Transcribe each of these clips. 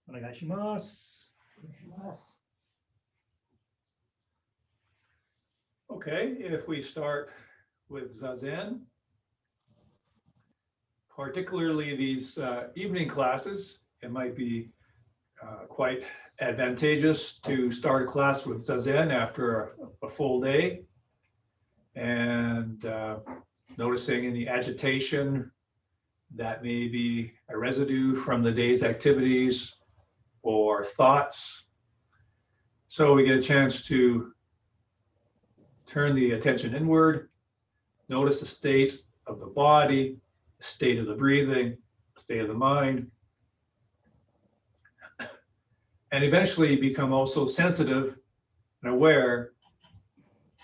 お願いします。Okay, if we start with Zazen, particularly these evening classes, it might be quite advantageous to start a class with Zazen after a full day and noticing any agitation that may be a residue from the day's activities or thoughts. So we get a chance to turn the attention inward, notice the state of the body, the state of the breathing, the state of the mind, and eventually become also sensitive and aware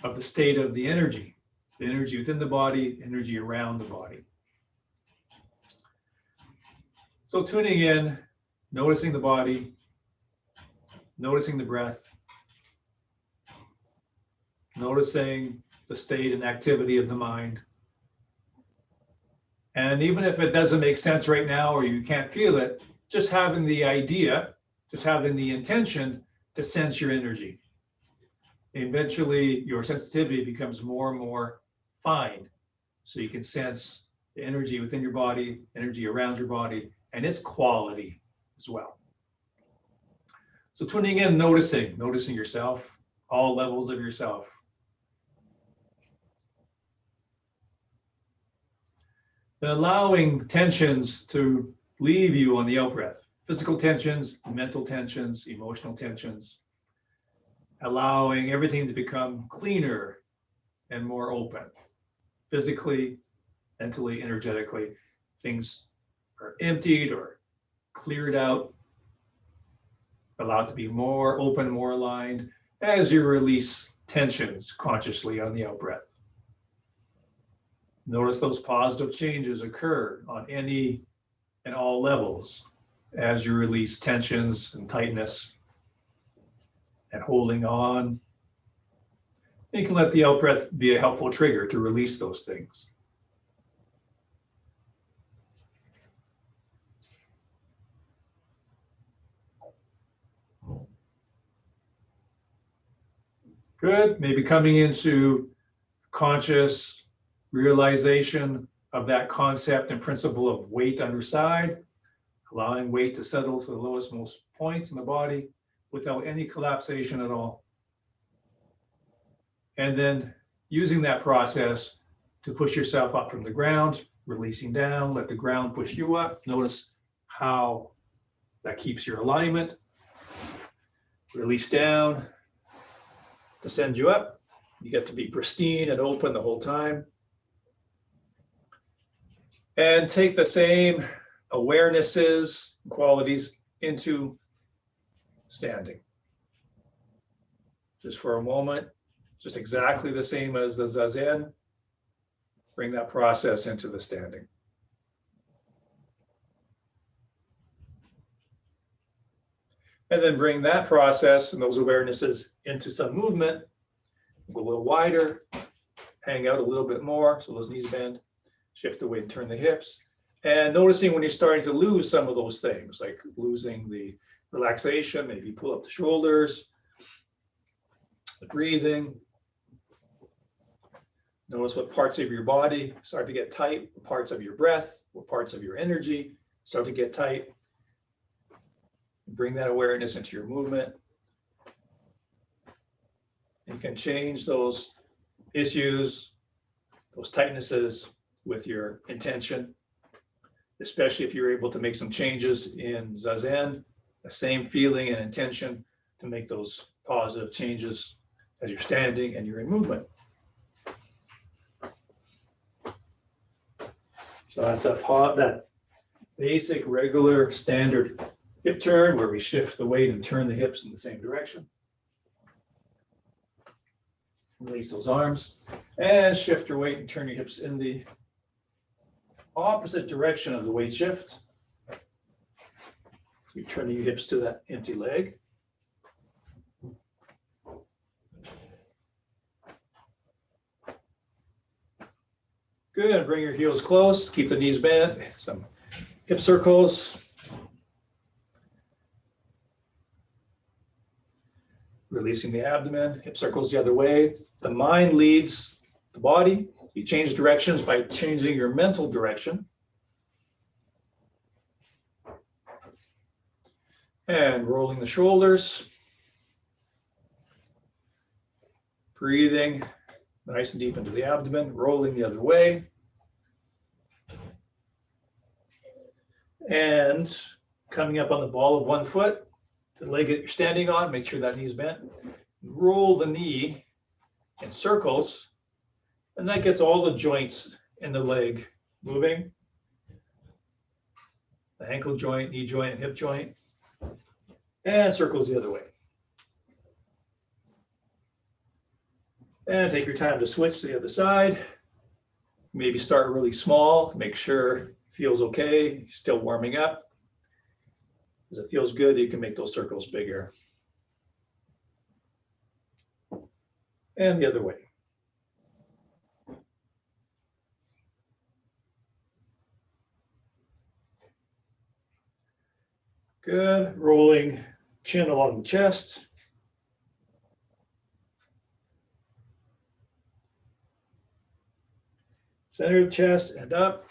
of the state of the energy within the body, energy around the body. So tuning in, noticing the body, noticing the breath, noticing the state and activity of the mind. And even if it doesn't make sense right now or you can't feel it, just having the idea, just having the intention to sense your energy. Eventually, your sensitivity becomes more and more fine. So you can sense the energy within your body, energy around your body, and its quality as well. So tuning in, noticing yourself, all levels of yourself. Then allowing tensions to leave you on the out-breath. Physical tensions, mental tensions, emotional tensions. Allowing everything to become cleaner and more open. Physically, mentally, energetically, things are emptied or cleared out. Allowed to be more open, more aligned as you release tensions consciously on the out-breath. Notice those positive changes occur on any and all levels as you release tensions and tightness and holding on. You can let the out-breath be a helpful trigger to release those things. Good, maybe coming into conscious realization of that concept and principle of weight underside, allowing weight to settle to the lowest most points in the body without any collapsation at all. And then using that process to push yourself up from the ground, releasing down, let the ground push you up. Notice how that keeps your alignment. Release down, to send you up. You get to be pristine and open the whole time. And take the same awarenesses, qualities into standing. Just for a moment, just exactly the same as the Zazen. Bring that process into the standing. And then bring that process and those awarenesses into some movement. Go a little wider, hang out a little bit more, so those knees bend, shift the weight and turn the hips. And noticing when you're starting to lose some of those things, like losing the relaxation, maybe pull up the shoulders, the breathing. Notice what parts of your body start to get tight, what parts of your breath, what parts of your energy start to get tight. Bring that awareness into your movement. You can change those issues, those tightnesses with your intention, especially if you're able to make some changes in Zazen, the same feeling and intention to make those positive changes as you're standing and you're in movement. So that's that basic, regular, standard hip turn where we shift the weight and turn the hips in the same direction. Release those arms and shift your weight and turn your hips in the opposite direction of the weight shift. So you're turning your hips to that empty leg. Good, bring your heels close, keep the knees bent, some hip circles. Releasing the abdomen, hip circles the other way. The mind leads the body. You change directions by changing your mental direction. And rolling the shoulders. Breathing nice and deep into the abdomen, rolling the other way. And coming up on the ball of one foot, the leg that you're standing on, make sure that knee's bent. Roll the knee in circles, and that gets all the joints in the leg moving. The ankle joint, knee joint, and hip joint. And circles the other way. And take your time to switch to the other side. Maybe start really small to make sure it feels okay, still warming up. As it feels good, you can make those circles bigger. And the other way. Good. Rolling chin along the chest. Center of chest and up.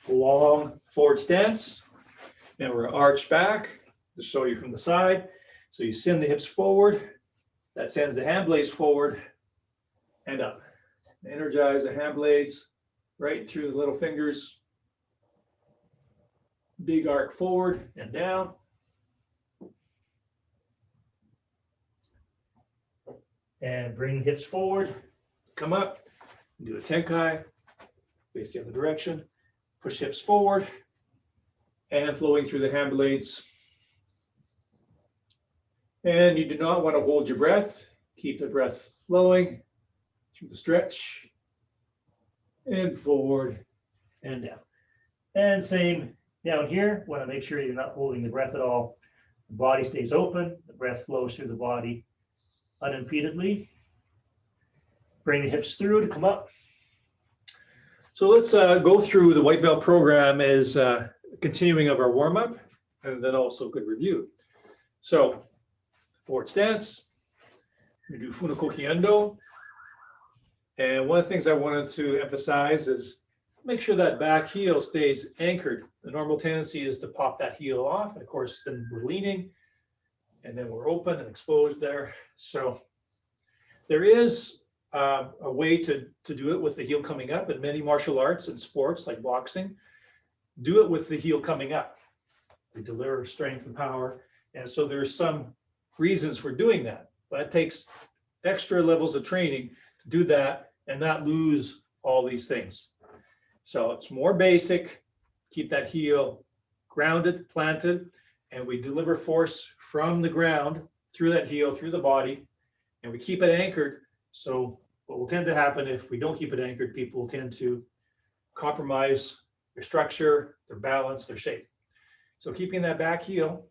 Long forward stance. And we're arch back to show you from the side. So you send the hips forward. That sends the hand blades forward and up. Energize the hand blades right through the little fingers. Big arc forward and down. And bring the hips forward. Come up. Do a tenkai. Face the other direction. Push hips forward. And flowing through the hand blades. And you do not want to hold your breath. Keep the breath flowing through the stretch. And forward and down. And same down here. Want to make sure you're not holding the breath at all. The body stays open. The breath flows through the body unimpededly. Bring the hips through to come up. So let's go through the white belt program as continuing of our warm-up and then also good review. So forward stance, we do Funakoki Endo. And one of the things I wanted to emphasize is make sure that back heel stays anchored. The normal tendency is to pop that heel off. And of course, then we're leaning and then we're open and exposed there. So there is a way to do it with the heel coming up in many martial arts and sports like boxing. Do it with the heel coming up. We deliver strength and power. And so there's some reasons for doing that, but it takes extra levels of training to do that and not lose all these things. So it's more basic. Keep that heel grounded, planted, and we deliver force from the ground through that heel, through the body, and we keep it anchored. So what will tend to happen if we don't keep it anchored, people will tend to compromise their structure, their balance, their shape. So keeping that back heel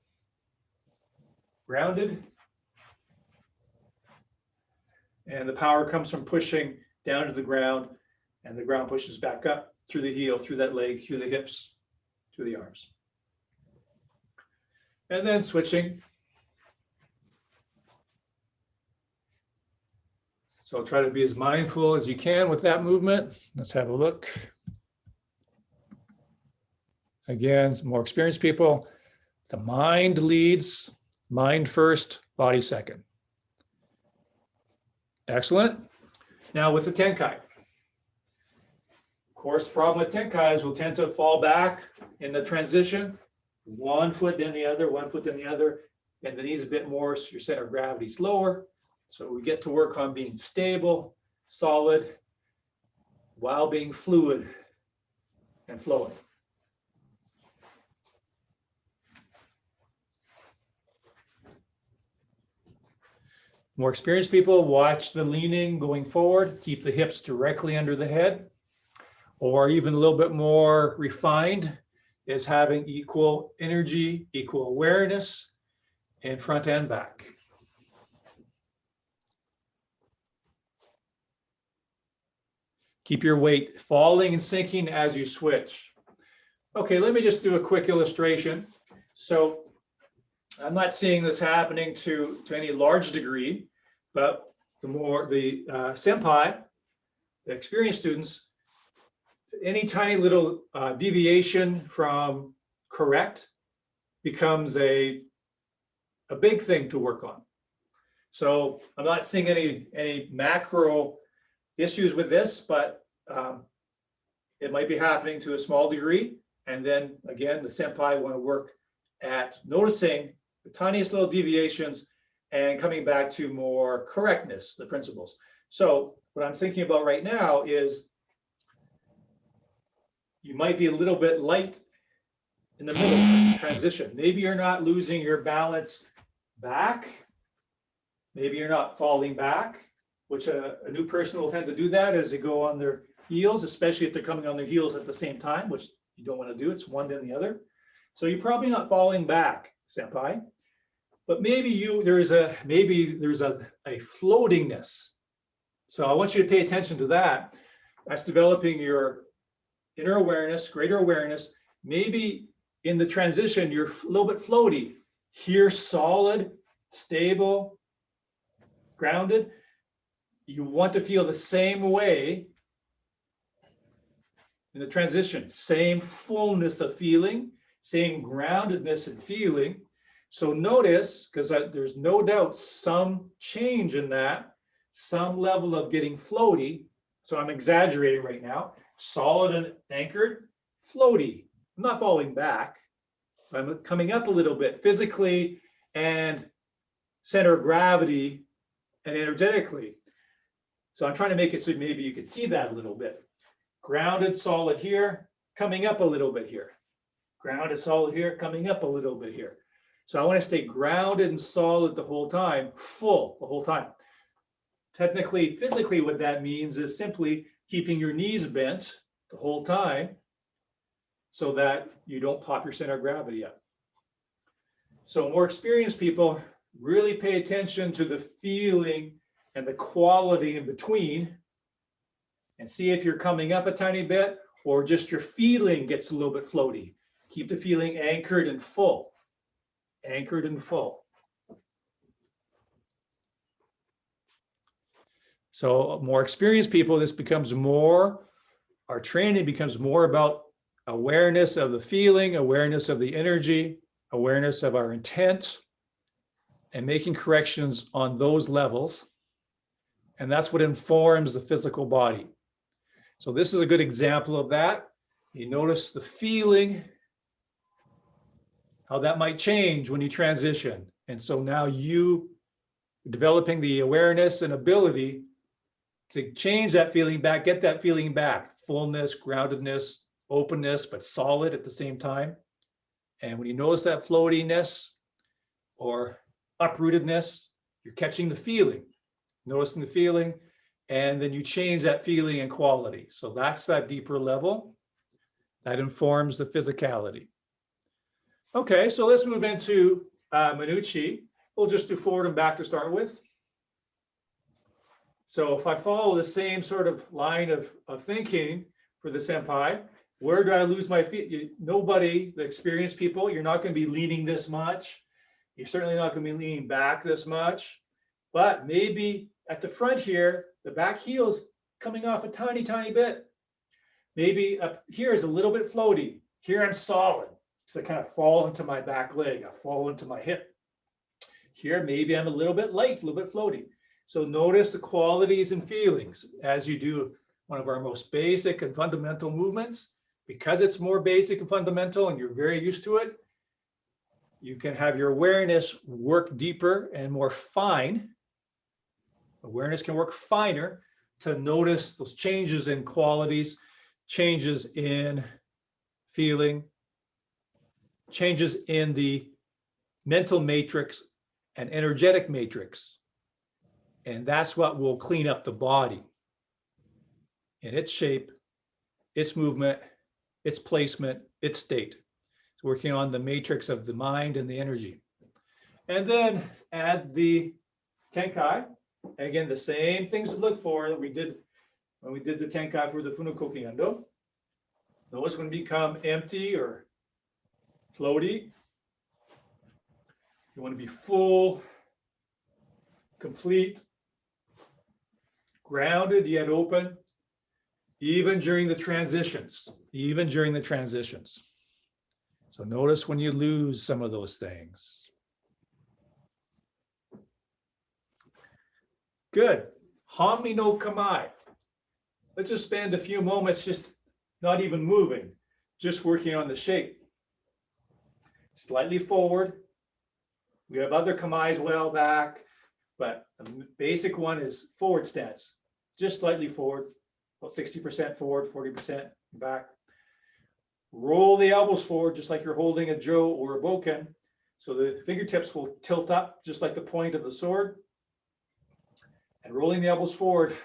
grounded, and the power comes from pushing down to the ground, and the ground pushes back up through the heel, through that leg, through the hips, through the arms. And then switching. So try to be as mindful as you can with that movement. Let's have a look. Again, some more experienced people. The mind leads, mind first, body second. Excellent. Now with the tenkai. Of course, the problem with tenkai is we'll tend to fall back in the transition. One foot then the other, one foot then the other, and the knees a bit more, so your center of gravity is lower. So we get to work on being stable, solid, while being fluid and flowing. More experienced people, watch the leaning going forward, keep the hips directly under the head, or even a little bit more refined is having equal energy, equal awareness in front and back. Keep your weight falling and sinking as you switch. Okay, let me just do a quick illustration. So I'm not seeing this happening to any large degree, but the more the senpai, the experienced students, any tiny little deviation from correct becomes a big thing to work on. So I'm not seeing any macro issues with this, but it might be happening to a small degree. And then again, the senpai want to work at noticing the tiniest little deviations and coming back to more correctness, the principles. So what I'm thinking about right now is you might be a little bit light in the middle of the transition. Maybe you're not losing your balance back. Maybe you're not falling back, which a new person will tend to do that as they go on their heels, especially if they're coming on their heels at the same time, which you don't want to do. It's one then the other. So you're probably not falling back, senpai, but maybe there's a floatingness. So I want you to pay attention to that. That's developing your inner awareness, greater awareness. Maybe in the transition, you're a little bit floaty. Here, solid, stable, grounded. You want to feel the same way in the transition, same fullness of feeling, same groundedness and feeling. So notice, because there's no doubt some change in that, some level of getting floaty. So I'm exaggerating right now. Solid and anchored, floaty. I'm not falling back. I'm coming up a little bit physically and center of gravity and energetically. So I'm trying to make it so maybe you could see that a little bit. Grounded, solid here, coming up a little bit here. Grounded, solid here, coming up a little bit here. So I want to stay grounded and solid the whole time, full the whole time. Technically, physically, what that means is simply keeping your knees bent the whole time so that you don't pop your center of gravity up. So more experienced people really pay attention to the feeling and the quality in between and see if you're coming up a tiny bit or just your feeling gets a little bit floaty. Keep the feeling anchored and full. Anchored and full. So more experienced people, this becomes more, our training becomes more about awareness of the feeling, awareness of the energy, awareness of our intent, and making corrections on those levels. And that's what informs the physical body. So this is a good example of that. You notice the feeling, how that might change when you transition. And so now you developing the awareness and ability to change that feeling back, get that feeling back, fullness, groundedness, openness, but solid at the same time. And when you notice that floatiness or uprootedness, you're catching the feeling, noticing the feeling, and then you change that feeling and quality. So that's that deeper level that informs the physicality. Okay, so let's move into Minuchi. We'll just do forward and back to start with. So if I follow the same sort of line of thinking for the senpai, where do I lose my feet? Nobody, the experienced people, you're not going to be leaning this much. You're certainly not going to be leaning back this much. But maybe at the front here, the back heel is coming off a tiny, tiny bit. Maybe up here is a little bit floaty. Here I'm solid. So I kind of fall into my back leg. I fall into my hip. Here, maybe I'm a little bit light, a little bit floaty. So notice the qualities and feelings as you do one of our most basic and fundamental movements. Because it's more basic and fundamental and you're very used to it, you can have your awareness work deeper and more fine. Awareness can work finer to notice those changes in qualities, changes in feeling, changes in the mental matrix and energetic matrix. And that's what will clean up the body in its shape, its movement, its placement, its state. It's working on the matrix of the mind and the energy. And then add the Tenkai. And again, the same things to look for that we did when we did the Tenkai for the Funakoki Endo. Notice when we become empty or floaty, you You want to be full, complete, grounded yet open, even during the transitions, So notice when you lose some of those things. Good. Hanmi no Kamae. Let's just spend a few moments just not even moving, just working on the shape. Slightly forward. We have other kamais well back, but the basic one is forward stance. Just slightly forward, about 60% forward, 40% back. Roll the elbows forward, just like you're holding a jo or a bokken. So the fingertips will tilt up, just like the point of the sword. And rolling the elbows forward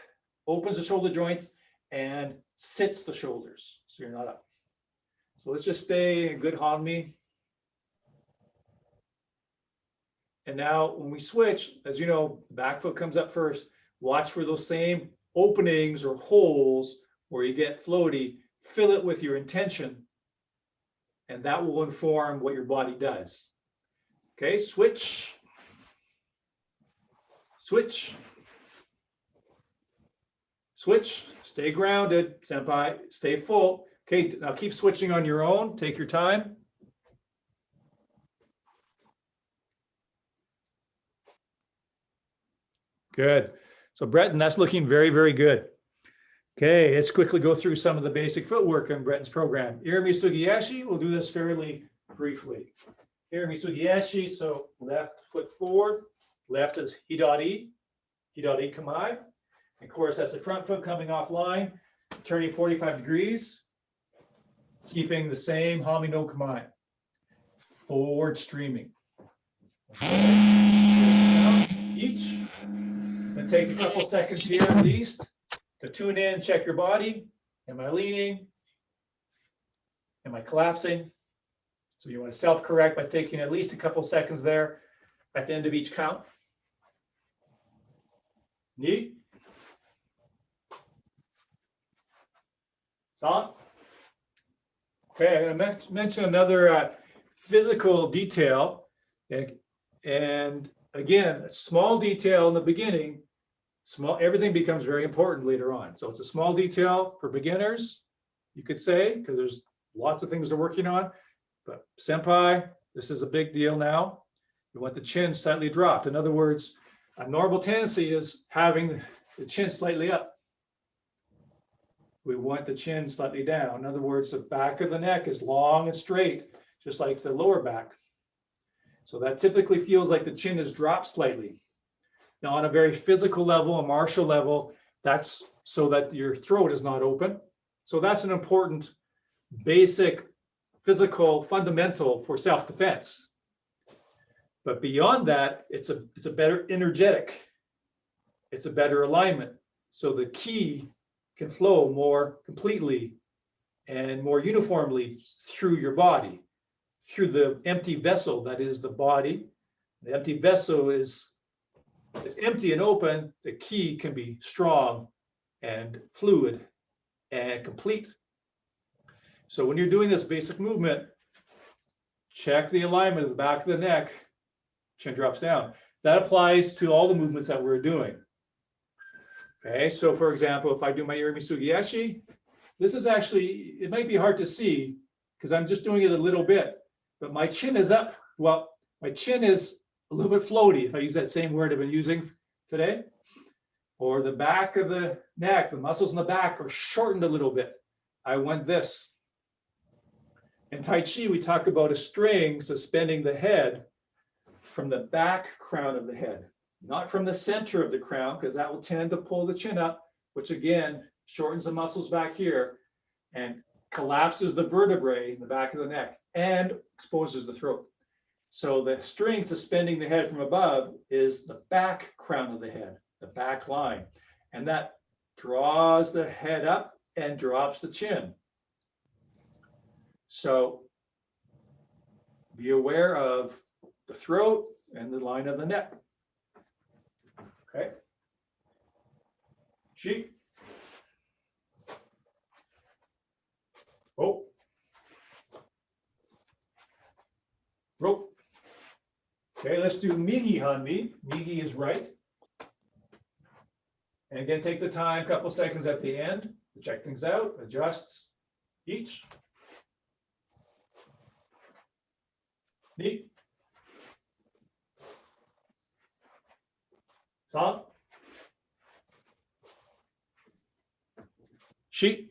opens the shoulder joints and sits the shoulders, so you're not up. So let's just stay in good hanmi. And now when we switch, as you know, the back foot comes up first. Watch for those same openings or holes where you get floaty. Fill it with your intention, and that will inform what your body does. Okay, switch. Switch. Switch. Stay grounded, senpai. Stay full. Okay, now keep switching on your own. Take your time. Good. So Breton, that's looking very, very good. Okay, let's quickly go through some of the basic footwork in Breton's program. Irimi Sugiyashi, we'll do this fairly briefly. Irimi Sugiyashi, so left foot forward, left is Hidari, Hidari Kamai. Of course, that's the front foot coming off line, turning 45 degrees, keeping the same Hami no Kamai. Forward streaming. Okay. Each. Then take a couple seconds here at least to tune in, check your body. Am I leaning? Am I collapsing? So you want to self-correct by taking at least a couple seconds there at the end of each count. Ni. San. Okay, I'm going to mention another physical detail. And again, a small detail in the beginning, everything becomes very important later on. So it's a small detail for beginners, you could say, because there's lots of things they're working on. But senpai, this is a big deal now. You want the chin slightly dropped. In other words, a normal tendency is having the chin slightly up. We want the chin slightly down. In other words, the back of the neck is long and straight, just like the lower back. So that typically feels like the chin is dropped slightly. Now, on a very physical level, a martial level, that's so that your throat is not open. So that's an important basic physical fundamental for self-defense. But beyond that, it's a better energetic. It's a better alignment. So the ki can flow more completely and more uniformly through your body, through the empty vessel that is the body. The empty vessel is, it's empty and open. The ki can be strong and fluid and complete. So when you're doing this basic movement, check the alignment of the back of the neck, chin drops down. That applies to all the movements that we're doing. Okay, so for example, if I do my Irimi Sugiyashi, this is actually, it might be hard to see because I'm just doing it a little bit, but my chin is up. Well, my chin is a little bit floaty, if I use that same word I've been using today. Or the back of the neck, the muscles in the back are shortened a little bit. I want this. In Tai Chi, we talk about a string suspending the head from the back crown of the head, not from the center of the crown, because that will tend to pull the chin up, which again shortens the muscles back here and collapses the vertebrae in the back of the neck and exposes the throat. So the string suspending the head from above is the back crown of the head, the back line, and that draws the head up and drops the chin. So be aware of the throat and the line of the neck. Okay. Shi. Oh. Rope. Okay, let's do Migi Hanmi. Migi is right. And again, take the time, couple seconds at the end to check things out, adjust each. Ni. San. Shi.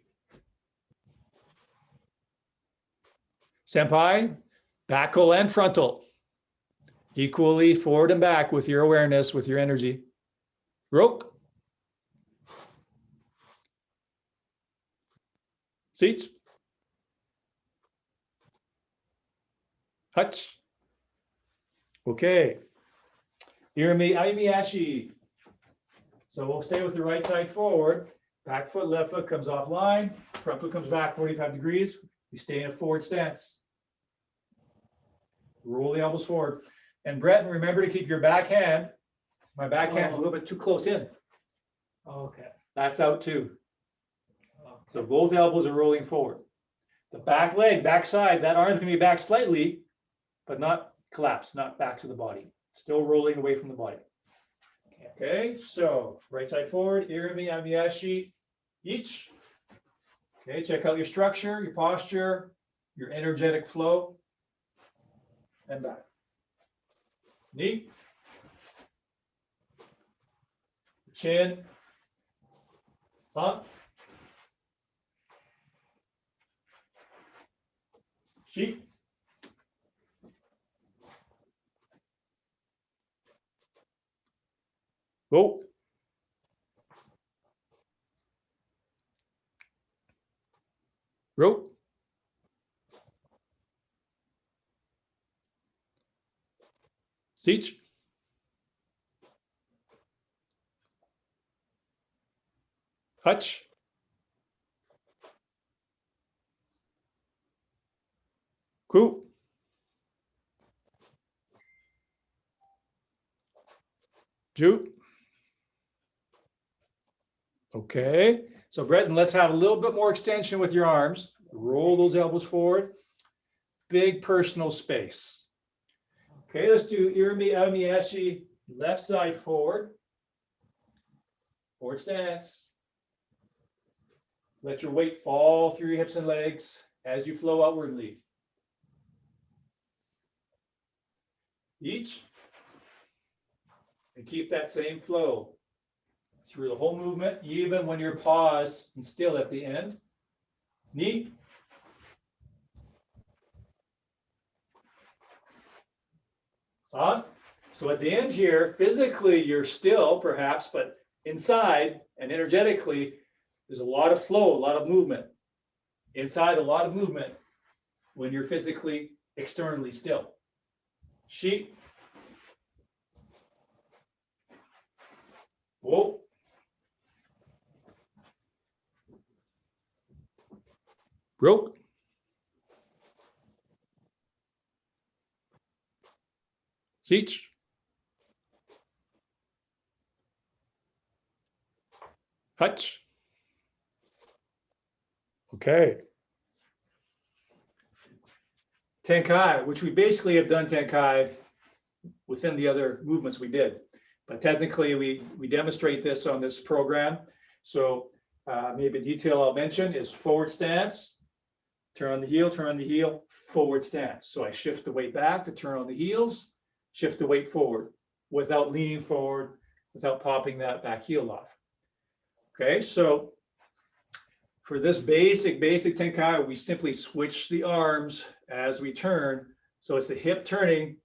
Senpai, backal and frontal. Equally forward and back with your awareness, with your energy. Rok. Seats. Hutch. Okay. Irimi Aimiyashi. So we'll stay with the right side forward. Back foot, left foot comes off line. Front foot comes back 45 degrees. We stay in a forward stance. Roll the elbows forward. And Brett, remember to keep your backhand. My backhand's a little bit too close in. Okay. That's out too. So both elbows are rolling forward. The back leg, back side, that arm's gonna be back slightly, but not collapsed, not back to the body. Still rolling away from the body. Okay, so right side forward, Irimi Amiyashi, each. Okay, check out your structure, your posture, your energetic flow, and back. Knee. Chin. San. Shi. Go. Rope. Seach. Hutch. Ku. Ju. Okay, so Breton, let's have a little bit more extension with your arms. Roll those elbows forward. Big personal space. Okay, let's do Irimi Amiyashi, left side forward. Forward stance. Let your weight fall through your hips and legs as you flow outwardly. Each. And keep that same flow through the whole movement, even when you're paused and still at the end. Knee. San. So at the end here, physically you're still perhaps, but inside and energetically, there's a lot of flow, a lot of movement. Inside, a lot of movement when you're physically, externally still. Shi. Whoa. Broke. Seach. Hutch. Okay. Tenkai, which we basically have done Tenkai within the other movements we did. But technically, we demonstrate this on this program. So maybe a detail I'll mention is forward stance, turn on the heel, forward stance. So I shift the weight back to turn on the heels, shift the weight forward without leaning forward, without popping that back heel off. Okay, so for this basic Tenkai, we simply switch the arms as we turn. So it's the hip turning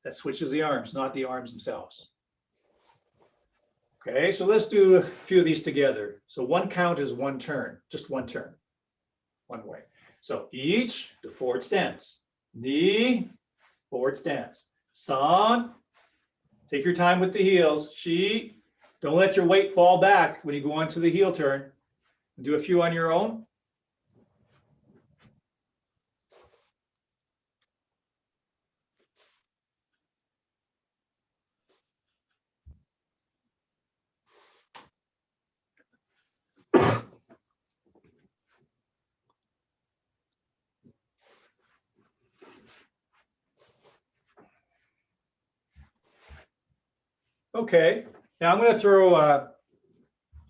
that switches the arms, not the arms themselves. Okay, so let's do a few of these together. So one count is one turn, just one turn, one way. So each, the forward stance, knee, forward stance. San, take your time with the heels. Shi, don't let your weight fall back when you go onto the heel turn. Do a few on your own. Okay, now I'm going to throw a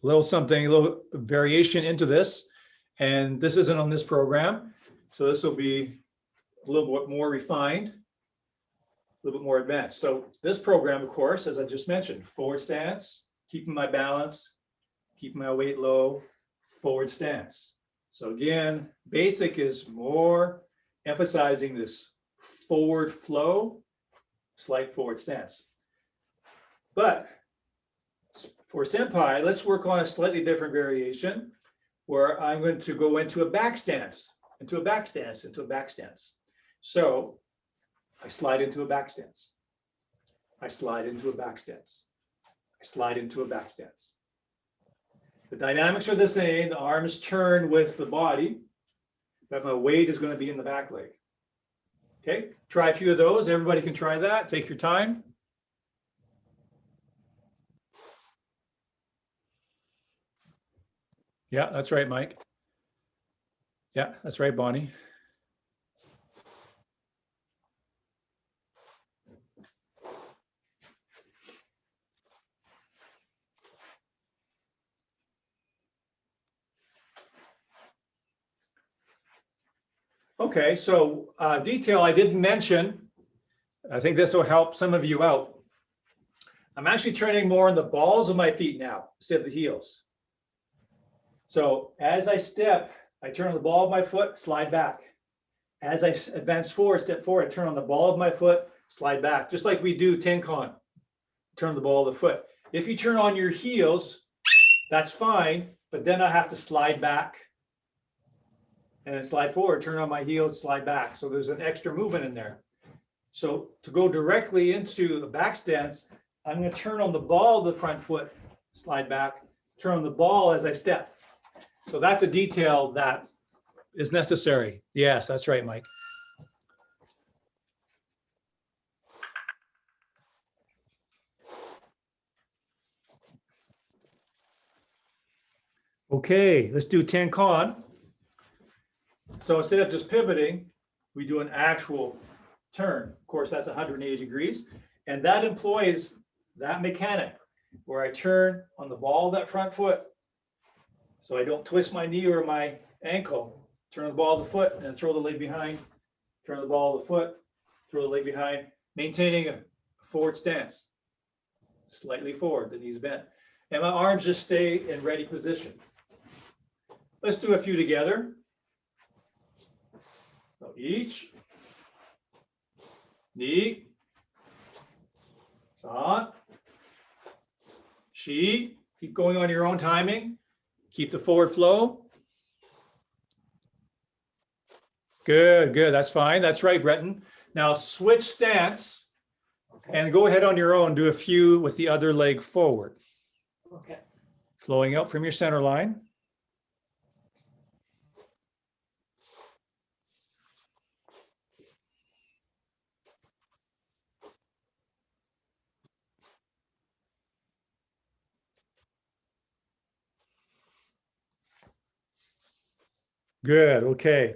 little something, a little variation into this. And this isn't on this program. So this will be a little bit more refined, a little bit more advanced. So this program, of course, as I just mentioned, forward stance, keeping my balance, keeping my weight low, forward stance. So again, basic is more emphasizing this forward flow, slight forward stance. But for senpai, let's work on a slightly different variation where I'm going to go into a back stance, into a back stance, into a back stance. So I slide into a back stance. I slide into a back stance. I slide into a back stance. The dynamics are the same. The arms turn with the body, but my weight is going to be in the back leg. Okay, try a few of those. Everybody can try that. Take your time. Yeah, that's right, Mike. Yeah, that's right, Bonnie. Okay, so detail I didn't mention, I think this will help some of you out. I'm actually turning more on the balls of my feet now instead of the heels. So as I step, I turn on the ball of my foot, slide back. As I advance forward, step forward, turn on the ball of my foot, slide back. Just like we do Tenkan, turn the ball of the foot. If you turn on your heels, that's fine, but then I have to slide back and then slide forward, turn on my heels, slide back. So there's an extra movement in there. So to go directly into the back stance, I'm going to turn on the ball of the front foot, slide back, turn on the ball as I step. So that's a detail that is necessary. Yes, that's right, Mike. Okay, let's do Tenkan. So instead of just pivoting, we do an actual turn. Of course, that's 180 degrees. And that employs that mechanic where I turn on the ball of that front foot. So I don't twist my knee or my ankle. Turn the ball of the foot and then throw the leg behind. Turn the ball of the foot, throw the leg behind, maintaining a forward stance. Slightly forward, the knees bent. And my arms just stay in ready position. Let's do a few together. So each, ni, san, shi. Keep going on your own timing. Keep the forward flow. Good, good. That's fine. That's right, Breton. Now switch stance and go ahead on your own. Do a few with the other leg forward. Okay. Flowing out from your center line. Good, okay.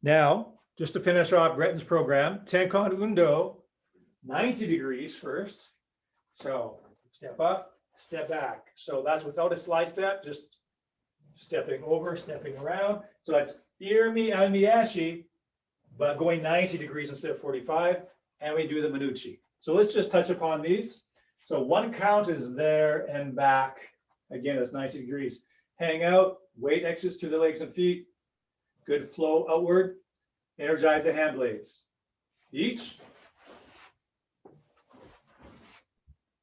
Now, just to finish off Breton's program, Tenkan Undo, 90 degrees first. So step up, step back. So that's without a slide step, just stepping over, stepping around. So that's Irmi and Miyashi, but going 90 degrees instead of 45. And we do the Minuchi. So let's just touch upon these. So one count is there and back. Again, that's 90 degrees. Hang out, weight exits to the legs and feet. Good flow outward. Energize the hand blades. Each.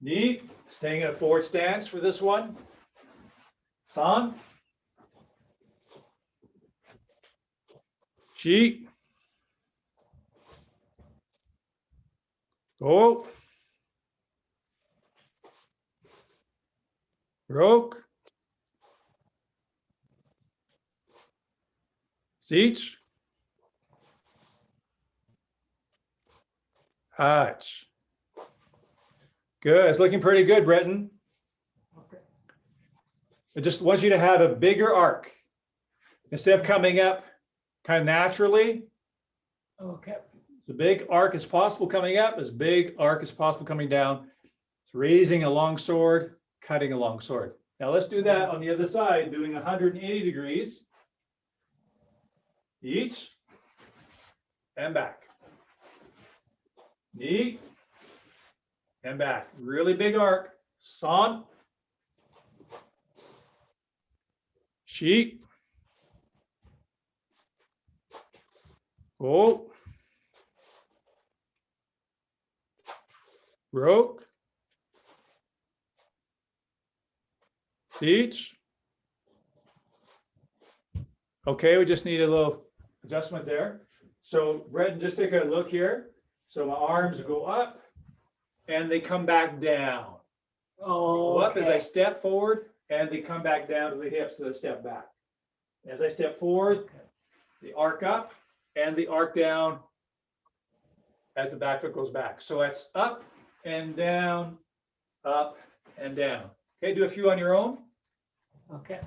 Knee, staying in a forward stance for this one. San. Chi. Go. Roke. Sich. Hatch. Good. It's looking pretty good, Breton. Okay. I just want you to have a bigger arc. Instead of coming up kind of naturally, Okay. as big arc as possible coming up, as big arc as possible coming down. raising a long sword, cutting a long sword. Now let's do that on the other side, doing 180 degrees each and back. Knee and back. Really big arc. San. Shi. Oh. Roke. Siege. Okay, we just need a little adjustment there. So Brett, just take a look here. So my arms go up and they come back down. Oh, Go up as I okay. step forward and they come back down to the hips as I step back. As I step forward, the arc up and the arc down as the back foot goes back. So it's up and down, up and down. Okay, do a few on your own. Okay.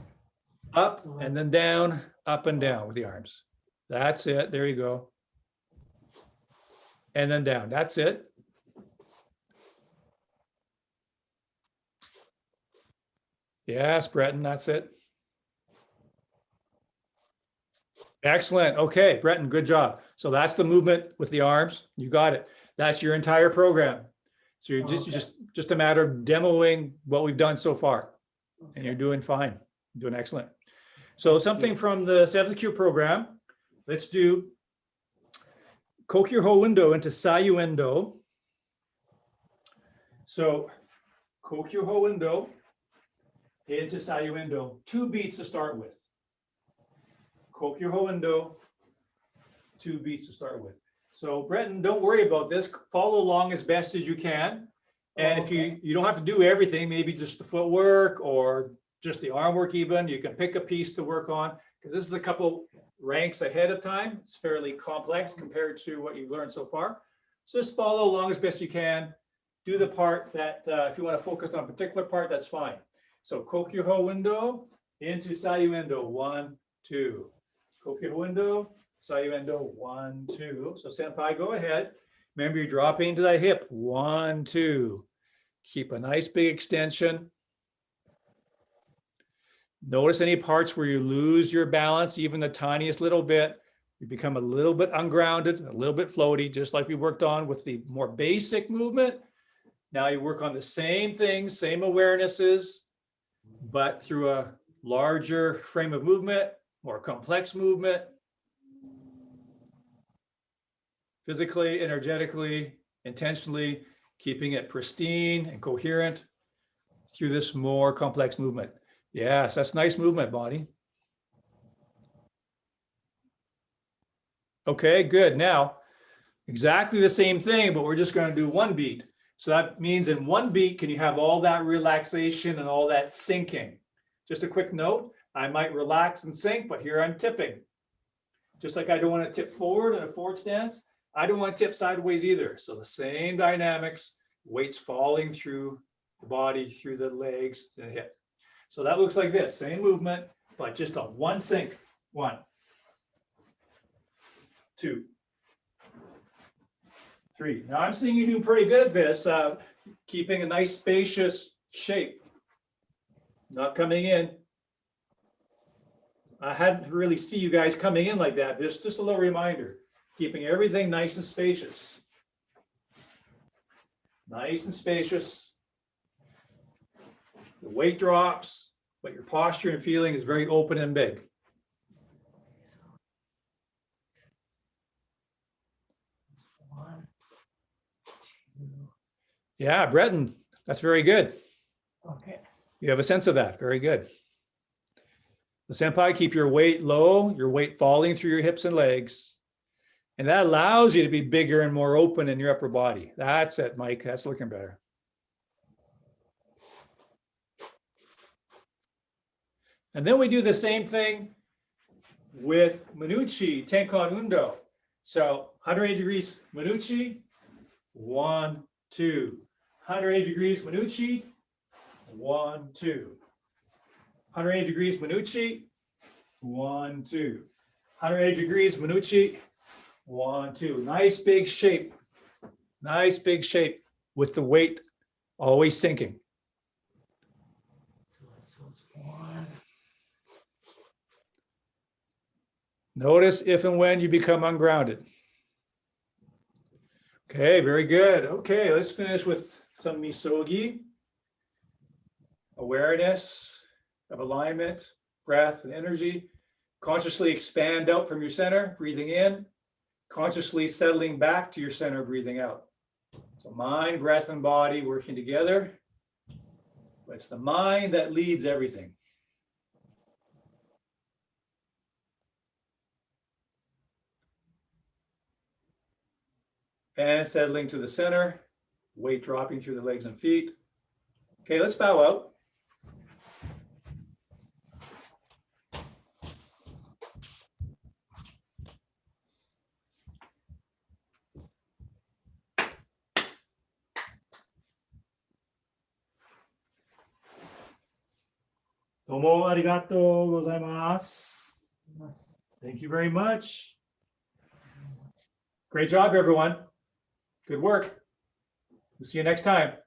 Up and then down, up and down with the arms. That's it. There you go. And then down. That's it. Yes, Breton, that's it. Excellent. Okay, Breton, good job. So that's the movement with the arms. You got it. That's your entire program. So you're just a matter of demoing what we've done so far. And you're doing fine. You're doing excellent. So something from the 7th Q program. Let's do Kokyu Window into Sayuendo. So Kokyu Window into Sayuendo. 2 beats to start with. Kokyu Window, 2 beats to start with. So Breton, don't worry about this. Follow along as best as you can. And if you don't have to do everything, maybe just the footwork or just the arm work even, you can pick a piece to work on, because this is a couple ranks ahead of time. It's fairly complex compared to what you've learned so far. So just follow along as best you can. Do the part that, if you want to focus on a particular part, that's fine. So Kokyu Window into Sayuendo, 1, 2. Kokyu Window, Sayuendo, 1, 2. So Senpai, go ahead. Remember, you're dropping to the hip, 1, 2. Keep a nice big extension. Notice any parts where you lose your balance, even the tiniest little bit. You become a little bit ungrounded, a little bit floaty, just like we worked on with the more basic movement. Now you work on the same things, same awarenesses, but through a larger frame of movement, more complex movement, physically, energetically, intentionally, keeping it pristine and coherent through this more complex movement. Yes, that's nice movement, body. Okay, good. Now, exactly the same thing, but we're just going to do 1 beat. So that means in 1 beat, can you have all that relaxation and all that sinking? Just a quick note, I might relax and sink, but here I'm tipping. Just like I don't want to tip forward in a forward stance, I don't want to tip sideways either. So the same dynamics, weights falling through the body, through the legs, to the hip. So that looks like this, same movement, but just a 1 sink. 1, 2, 3. Now I'm seeing you do pretty good at this, keeping a nice spacious shape, not coming in. I hadn't really see you guys coming in like that. Just a little reminder, keeping everything nice and spacious. Nice and spacious. The weight drops, but your posture and feeling is very open and big. Yeah, Breton, that's very good. Okay. You have a sense of that. Very good. The senpai, keep your weight low, your weight falling through your hips and legs. And that allows you to be bigger and more open in your upper body. That's it, Mike. That's looking better. And then we do the same thing with Minuchi, Tenkan Undo. So 180 degrees Minuchi, 1, 2. 180 degrees Minuchi, 1, 2. 180 degrees Minuchi, 1, 2. 180 degrees Minuchi, 1, 2. Nice big shape. Nice big shape with the weight always sinking. So it's 1. Notice if and when you become ungrounded. Okay, very good. Okay, let's finish with some misogi. Awareness of alignment, breath, and energy. Consciously expand out from your center, breathing in. Consciously settling back to your center, breathing out. So mind, breath, and body working together. But it's the mind that leads everything. And settling to the center, weight dropping through the legs and feet. Okay, let's bow out. Domo arigatou gozaimasu. Thank you very much. Great job, everyone. Good work. We'll see you next time.